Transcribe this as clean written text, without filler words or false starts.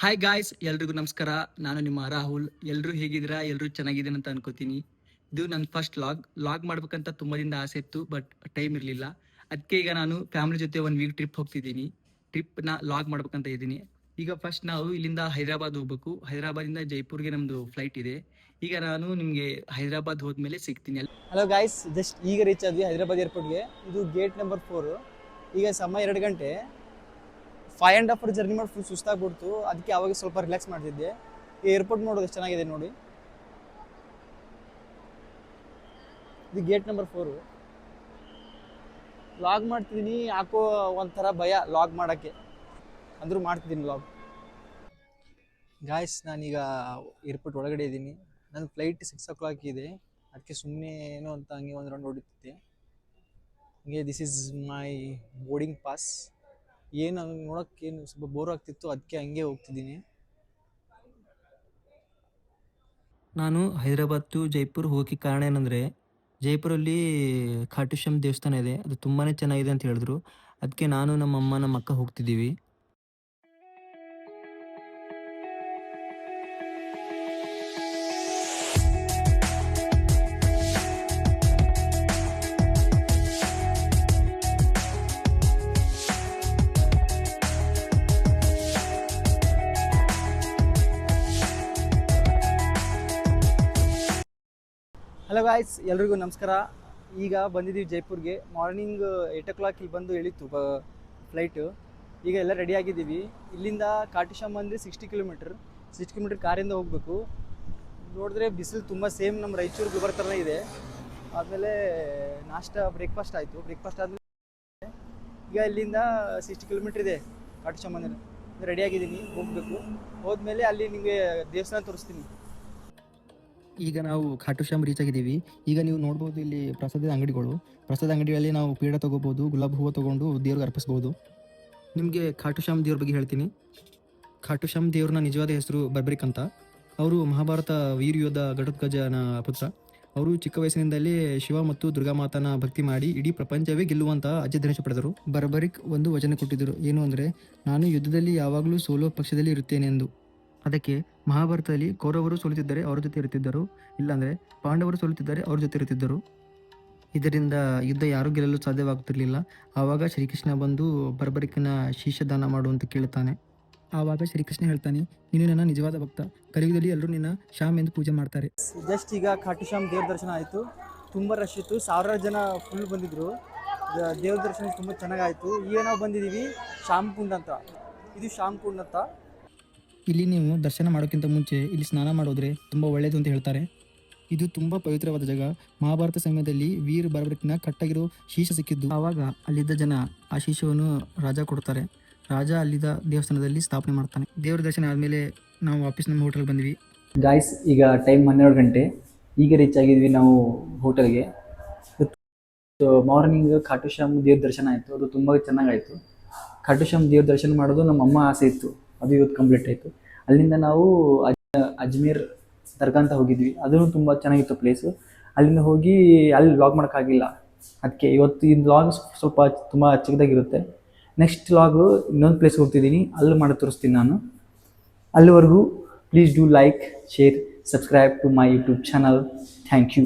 Hi guys, ಎಲ್ರಿಗೂ ನಮಸ್ಕಾರ. ನಾನು ನಿಮ್ಮ ರಾಹುಲ್. ಎಲ್ಲರೂ ಹೇಗಿದ್ದೀರಾ? ಎಲ್ಲರೂ ಚೆನ್ನಾಗಿದ್ದೀನಿ ಅಂತ ಅನ್ಕೋತೀನಿ. ಇದು ನನ್ನ ಫಸ್ಟ್ ಲಾಗ್ ಮಾಡ್ಬೇಕಂತ ತುಂಬ ದಿನದ ಆಸೆ ಇತ್ತು, ಬಟ್ ಟೈಮ್ ಇರಲಿಲ್ಲ. ಅದಕ್ಕೆ ಈಗ ನಾನು ಫ್ಯಾಮಿಲಿ ಜೊತೆ 1 ವೀಕ್ ಟ್ರಿಪ್ ಹೋಗ್ತಿದ್ದೀನಿ. ಟ್ರಿಪ್ನ ಲಾಗ್ ಮಾಡ್ಬೇಕಂತ ಇದ್ದೀನಿ. ಈಗ ಫಸ್ಟ್ ನಾವು ಇಲ್ಲಿಂದ ಹೈದರಾಬಾದ್ ಹೋಗ್ಬೇಕು. ಹೈದರಾಬಾದಿಂದ ಜೈಪುರ್ಗೆ ನಮ್ಮದು ಫ್ಲೈಟ್ ಇದೆ. ಈಗ ನಾನು ನಿಮಗೆ ಹೈದರಾಬಾದ್ ಹೋದ್ಮೇಲೆ ಸಿಗ್ತೀನಿ. ಹಲೋ ಗಾಯ್ಸ್, ಜಸ್ಟ್ ಈಗ ರೀಚ್ ಆದ್ವಿ ಹೈದರಾಬಾದ್ ಏರ್ಪೋರ್ಟ್ಗೆ. ಇದು ಗೇಟ್ ನಂಬರ್ 4. ಈಗ ಸಮಯ 2 ಗಂಟೆ. 5.5 ಅವರ್ ಜರ್ನಿ ಮಾಡಿ ಫುಲ್ ಸುಸ್ತಾಗ್ಬಿಡ್ತು. ಅದಕ್ಕೆ ಅವಾಗ ಸ್ವಲ್ಪ ರಿಲ್ಯಾಕ್ಸ್ ಮಾಡ್ತಿದ್ದೆ. ಈ ಏರ್ಪೋರ್ಟ್ ನೋಡೋದು ಎಷ್ಟು ಚೆನ್ನಾಗಿದೆ ನೋಡಿ. ಇದು ಗೇಟ್ ನಂಬರ್ 4. ಲಾಗ್ ಮಾಡ್ತಿದ್ದೀನಿ, ಯಾಕೋ ಒಂಥರ ಭಯ ಲಾಗ್ ಮಾಡೋಕ್ಕೆ. ಅಂದರೂ ಮಾಡ್ತಿದ್ದೀನಿ ಲಾಗ್. ಗಾಯ್ಸ್, ನಾನೀಗ ಏರ್ಪೋರ್ಟ್ ಒಳಗಡೆ ಇದ್ದೀನಿ. ನನ್ನ ಫ್ಲೈಟ್ 6 o'clock ಇದೆ. ಅದಕ್ಕೆ ಸುಮ್ಮನೆ ಏನೋ ಅಂತ ಹಂಗೆ ಒಂದು ರೌಂಡ್ ಹೊಡಿತಿದ್ದೆ. ಹಂಗೆ this is my boarding pass. ಏನು ನೋಡೋಕ್ಕೇನು ಸ್ವಲ್ಪ ಬೋರ್ ಆಗ್ತಿತ್ತು, ಅದಕ್ಕೆ ಹಂಗೆ ಹೋಗ್ತಿದ್ದೀನಿ. ನಾನು ಹೈದರಾಬಾದ್ ಟು ಜೈಪುರ್ ಹೋಗೋಕ್ಕೆ ಕಾರಣ ಏನಂದರೆ, ಜೈಪುರಲ್ಲಿ ಖಾಟು ಶ್ಯಾಮ್ ದೇವಸ್ಥಾನ ಇದೆ. ಅದು ತುಂಬಾ ಚೆನ್ನಾಗಿದೆ ಅಂತ ಹೇಳಿದ್ರು. ಅದಕ್ಕೆ ನಾನು, ನಮ್ಮಮ್ಮ, ನಮ್ಮ ಅಕ್ಕ ಹೋಗ್ತಿದ್ದೀವಿ. ಹಲೋ ಗಾಯ್ಸ್, ಎಲ್ರಿಗೂ ನಮಸ್ಕಾರ. ಈಗ ಬಂದಿದ್ದೀವಿ ಜೈಪುರ್ಗೆ. ಮಾರ್ನಿಂಗ್ 8 o'clock ಇಲ್ಲಿ ಬಂದು ಇಳಿತು ಫ್ಲೈಟು. ಈಗ ಎಲ್ಲ ರೆಡಿ ಆಗಿದ್ದೀವಿ. ಇಲ್ಲಿಂದ ಖಾಟು ಶ್ಯಾಮ್ ಅಂದರೆ 60 ಕಿಲೋಮೀಟ್ರ್ ಕಾರಿಂದ ಹೋಗಬೇಕು. ನೋಡಿದ್ರೆ ಬಿಸಿಲು ತುಂಬ ಸೇಮ್ ನಮ್ಮ ರಾಯಚೂರು ಗುಲ್ಬರ್ಗ ಥರನೇ ಇದೆ. ಆದಮೇಲೆ ಬ್ರೇಕ್ಫಾಸ್ಟ್ ಆಯಿತು. ಬ್ರೇಕ್ಫಾಸ್ಟ್ ಆದಮೇಲೆ ಈಗ ಇಲ್ಲಿಂದ 60 ಕಿಲೋಮೀಟ್ರ್ ಇದೆ ಖಾಟು ಶ್ಯಾಮ್ ಅಂದರೆ. ರೆಡಿ ಆಗಿದ್ದೀನಿ, ಹೋಗಬೇಕು. ಹೋದ್ಮೇಲೆ ಅಲ್ಲಿ ನಿಮಗೆ ದೇವಸ್ಥಾನ ತೋರಿಸ್ತೀನಿ. ಈಗ ನಾವು ಖಾಟು ಶ್ಯಾಮ್ ರೀಚ್ ಆಗಿದ್ದೀವಿ. ಈಗ ನೀವು ನೋಡ್ಬೋದು ಇಲ್ಲಿ ಪ್ರಸಾದದ ಅಂಗಡಿಗಳು. ಪ್ರಸಾದ ಅಂಗಡಿಯಲ್ಲಿ ನಾವು ಪೇಡ ತೊಗೋಬೋದು, ಗುಲಾಬ್ ಹೂವು ತೊಗೊಂಡು ದೇವ್ರಿಗೆ ಅರ್ಪಿಸ್ಬೋದು. ನಿಮಗೆ ಖಾಟು ಶ್ಯಾಮ್ ದೇವ್ರ ಬಗ್ಗೆ ಹೇಳ್ತೀನಿ. ಖಾಟು ಶ್ಯಾಮ್ ದೇವ್ರನ್ನ ನಿಜವಾದ ಹೆಸರು ಬರ್ಬರಿಕ್ ಅಂತ. ಅವರು ಮಹಾಭಾರತ ವೀರ ಯೋಧ ಘಟೋತ್ಕಚನ ಪುತ್ರ. ಅವರು ಚಿಕ್ಕ ವಯಸ್ಸಿನಿಂದಲೇ ಶಿವ ಮತ್ತು ದುರ್ಗಾಮಾತನ ಭಕ್ತಿ ಮಾಡಿ ಇಡೀ ಪ್ರಪಂಚವೇ ಗೆಲ್ಲುವಂಥ ಅಜೇಯಧನುಷ್ಯ ಪಡೆದರು. ಬರ್ಬರಿಕ್ ಒಂದು ವಚನ ಕೊಟ್ಟಿದ್ದರು, ಏನು ಅಂದರೆ, ನಾನು ಯುದ್ಧದಲ್ಲಿ ಯಾವಾಗಲೂ ಸೋಲುವ ಪಕ್ಷದಲ್ಲಿ ಇರುತ್ತೇನೆ ಎಂದು. ಅದಕ್ಕೆ ಮಹಾಭಾರತದಲ್ಲಿ ಕೌರವರು ಸೋಲುತ್ತಿದ್ದರೆ ಅವ್ರ ಜೊತೆ ಇರುತ್ತಿದ್ದರು, ಇಲ್ಲಾಂದರೆ ಪಾಂಡವರು ಸೋಲುತ್ತಿದ್ದರೆ ಅವ್ರ ಜೊತೆ ಇರುತ್ತಿದ್ದರು. ಇದರಿಂದ ಯುದ್ಧ ಯಾರೂ ಗೆಲ್ಲಲು ಸಾಧ್ಯವಾಗುತ್ತಿರಲಿಲ್ಲ. ಆವಾಗ ಶ್ರೀಕೃಷ್ಣ ಬಂದು ಬರ್ಬರಿಕನ ಶೀರ್ಷದಾನ ಮಾಡು ಅಂತ ಕೇಳುತ್ತಾನೆ. ಆವಾಗ ಶ್ರೀಕೃಷ್ಣ ಹೇಳ್ತಾನೆ, ನೀನು ನನ್ನ ನಿಜವಾದ ಭಕ್ತ. ಕಲಿಯುಗದಲ್ಲಿ ಎಲ್ಲರೂ ನಿನ್ನ ಶ್ಯಾಮ್ ಎಂದು ಪೂಜೆ ಮಾಡ್ತಾರೆ. ಜಸ್ಟ್ ಈಗ ಖಾಟು ಶ್ಯಾಮ್ ದೇವ್ರ ದರ್ಶನ ಆಯಿತು. ತುಂಬ ರಶ್ ಇತ್ತು, ಸಾವಿರಾರು ಜನ ಫುಲ್ ಬಂದಿದ್ದರು. ದೇವ್ರ ದರ್ಶನ ತುಂಬ ಚೆನ್ನಾಗಾಯಿತು. ಈಗ ನಾವು ಬಂದಿದ್ದೀವಿ ಶ್ಯಾಮ್ ಕುಂಡ್ ಅಂತ. ಇದು ಶ್ಯಾಮ್ ಕುಂಡ್ ಅಂತ. ಇಲ್ಲಿ ನೀವು ದರ್ಶನ ಮಾಡೋಕ್ಕಿಂತ ಮುಂಚೆ ಇಲ್ಲಿ ಸ್ನಾನ ಮಾಡೋದ್ರೆ ತುಂಬ ಒಳ್ಳೆಯದು ಅಂತ ಹೇಳ್ತಾರೆ. ಇದು ತುಂಬ ಪವಿತ್ರವಾದ ಜಾಗ. ಮಹಾಭಾರತ ಸಮಯದಲ್ಲಿ ವೀರ ಬರ್ಬರಿಕ್ನ ಕಟ್ಟಾಗಿರೋ ಶೀಶ ಸಿಕ್ಕಿದ್ದು. ಆವಾಗ ಅಲ್ಲಿದ್ದ ಜನ ಆ ಶೀಶವನ್ನು ರಾಜ ಕೊಡ್ತಾರೆ. ರಾಜ ಅಲ್ಲಿದ್ದ ದೇವಸ್ಥಾನದಲ್ಲಿ ಸ್ಥಾಪನೆ ಮಾಡ್ತಾನೆ. ದೇವ್ರ ದರ್ಶನ ಆದಮೇಲೆ ನಾವು ವಾಪಸ್ ನಮ್ಮ ಹೋಟೆಲ್ಗೆ ಬಂದ್ವಿ. ಗಾಯ್ಸ್, ಈಗ ಟೈಮ್ 12 ಗಂಟೆ. ಈಗ ರೀಚ್ ಆಗಿದ್ವಿ ನಾವು ಹೋಟೆಲ್ಗೆ. ಮಾರ್ನಿಂಗ್ ಖಾಟು ಶ್ಯಾಮ್ ದೇವ್ರ ದರ್ಶನ ಆಯಿತು. ಅದು ತುಂಬ ಚೆನ್ನಾಗಾಯಿತು. ಖಾಟು ಶ್ಯಾಮ್ ದೇವ್ರ ದರ್ಶನ ಮಾಡೋದು ನಮ್ಮ ಅಮ್ಮ ಆಸೆ ಇತ್ತು, ಅದು ಇವತ್ತು ಕಂಪ್ಲೀಟ್ ಆಯಿತು. ಅಲ್ಲಿಂದ ನಾವು ಅಜ್ಮೀರ್ ದರ್ಗಾ ಅಂತ ಹೋಗಿದ್ವಿ. ಅದು ತುಂಬ ಚೆನ್ನಾಗಿತ್ತು ಪ್ಲೇಸು. ಅಲ್ಲಿಂದ ಹೋಗಿ ಅಲ್ಲಿ ವ್ಲಾಗ್ ಮಾಡೋಕ್ಕಾಗಿಲ್ಲ. ಅದಕ್ಕೆ ಇವತ್ತು ಈ ವ್ಲಾಗ್ ಸ್ವಲ್ಪ ತುಂಬ ಚಿಕ್ಕದಾಗಿರುತ್ತೆ. ನೆಕ್ಸ್ಟ್ ವ್ಲಾಗು ಇನ್ನೊಂದು ಪ್ಲೇಸ್ಗೆ ಹೋಗ್ತಿದ್ದೀನಿ, ಅಲ್ಲಿ ಮಾಡಿ ತೋರಿಸ್ತೀನಿ ನಾನು. ಅಲ್ಲಿವರೆಗೂ please do like, share, subscribe to my YouTube channel. Thank you.